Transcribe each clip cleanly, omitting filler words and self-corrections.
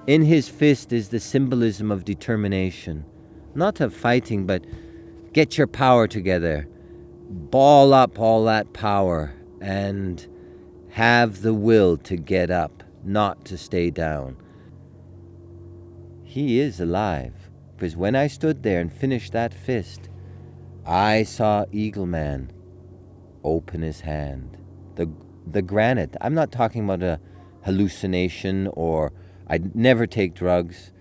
In his fist is the symbolism of determination, not of fighting, but get your power together, ball up all that power, and have the will to get up, not to stay down. He is alive, because when I stood there and finished that fist, I saw Eagleman open his hand. The granite. I'm not talking about a hallucination or I'd never take drugs.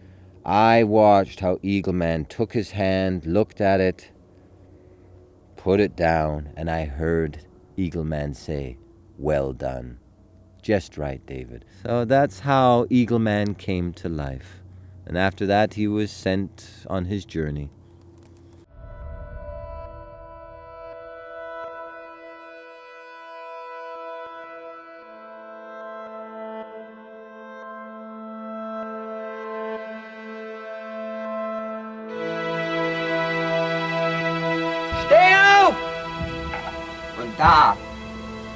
I watched how Eagleman took his hand, looked at it, put it down, and I heard Eagleman say, "Well done." Just right, David. So that's how Eagleman came to life. And after that, he was sent on his journey. Steh auf! Und da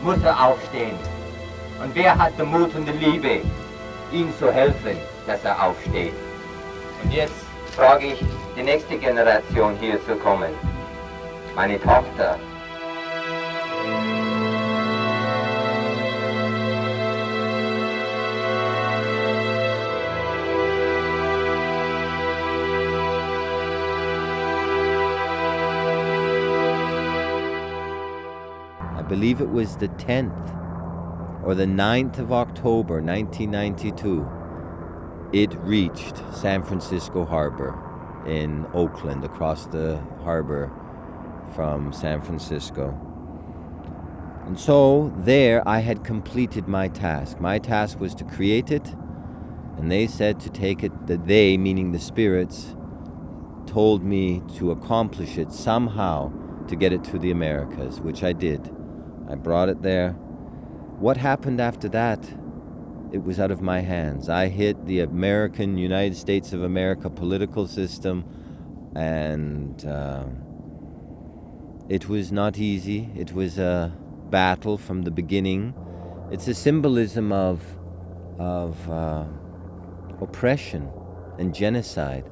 muss er aufstehen. Und wer hat den Mut und die Liebe, ihm zu helfen, dass er aufsteht? Und jetzt frage ich die nächste Generation hier zu kommen. Meine Tochter. I believe it was the 10th or the 9th of October, 1992. It reached San Francisco Harbor in Oakland, across the harbor from San Francisco. And so there I had completed my task. My task was to create it, and they said to take it, that they, meaning the spirits, told me to accomplish it somehow to get it to the Americas, which I did. I brought it there. What happened after that? It was out of my hands. I hit the American, United States of America political system, and it was not easy. It was a battle from the beginning. It's a symbolism of oppression and genocide,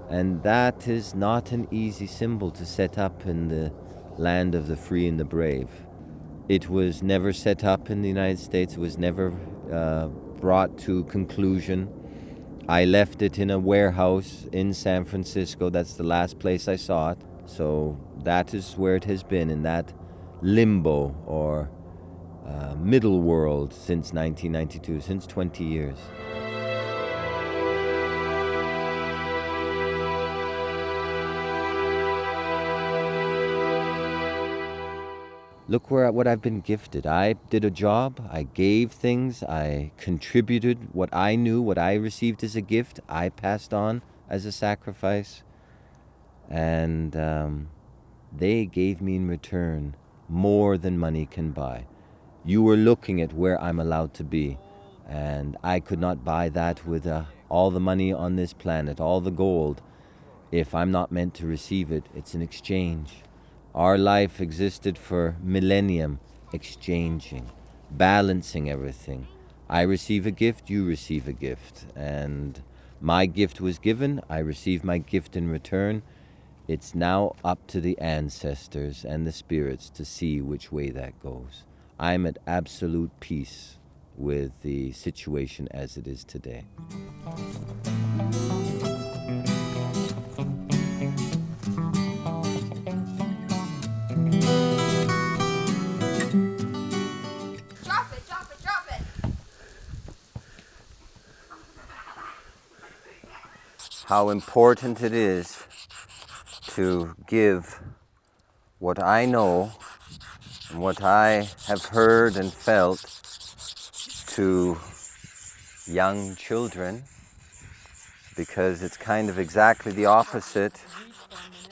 and that is not an easy symbol to set up in the land of the free and the brave. It was never set up in the United States. It was never brought to conclusion. I left it in a warehouse in San Francisco. That's the last place I saw it. So that is where it has been, in that limbo or middle world since 1992, since 20 years. Look what I've been gifted. I did a job, I gave things, I contributed what I knew, what I received as a gift, I passed on as a sacrifice. And they gave me in return more than money can buy. You were looking at where I'm allowed to be, and I could not buy that with all the money on this planet, all the gold. If I'm not meant to receive it, it's an exchange. Our life existed for millennium, exchanging, balancing everything. I receive a gift, you receive a gift. And my gift was given, I receive my gift in return. It's now up to the ancestors and the spirits to see which way that goes. I'm at absolute peace with the situation as it is today. Drop it. How important it is to give what I know and what I have heard and felt to young children, because it's kind of exactly the opposite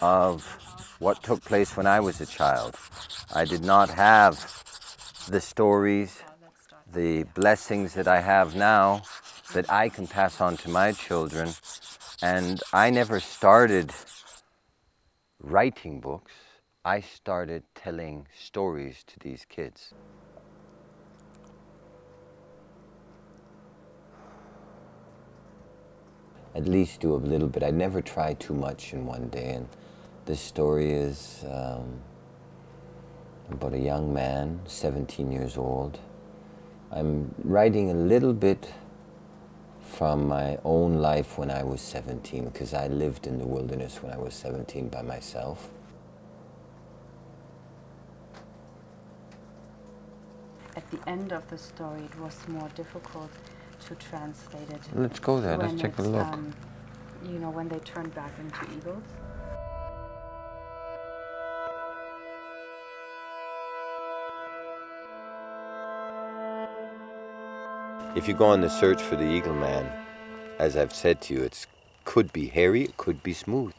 of what took place when I was a child. I did not have the stories, the blessings that I have now that I can pass on to my children. And I never started writing books. I started telling stories to these kids. at least do a little bit. I never try too much in one day. And this story is about a young man, 17 years old. I'm writing a little bit from my own life when I was 17, because I lived in the wilderness when I was 17 by myself. At the end of the story, it was more difficult to translate it. Let's go there. Let's take a look. You know, when they turned back into eagles. If you go on the search for the Eagleman, as I've said to you, it could be hairy, it could be smooth.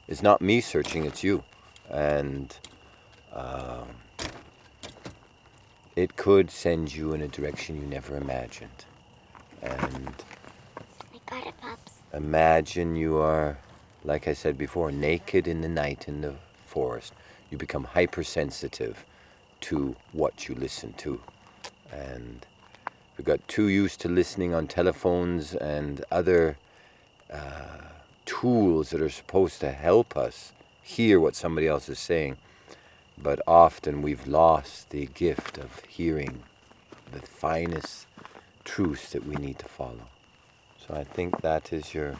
It's not me searching, it's you. And it could send you in a direction you never imagined. And I got it, Pops. imagine you are, like I said before, naked in the night in the forest. You become hypersensitive to what you listen to. And we got too used to listening on telephones and other tools that are supposed to help us hear what somebody else is saying. But often we've lost the gift of hearing the finest truths that we need to follow. So I think that is your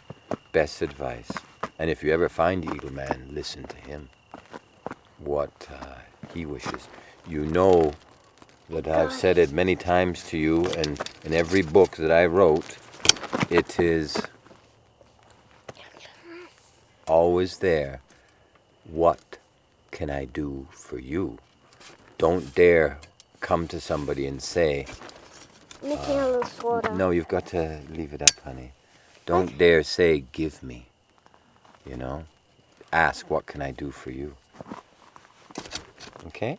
best advice. And if you ever find the Eagleman, listen to him, what he wishes. You know that I've said it many times to you, and in every book that I wrote, it is always there. What can I do for you? Don't dare come to somebody and say, Making a little soda. no, you've got to leave it up, honey. Don't dare say, give me. You know? Ask, what can I do for you? Okay?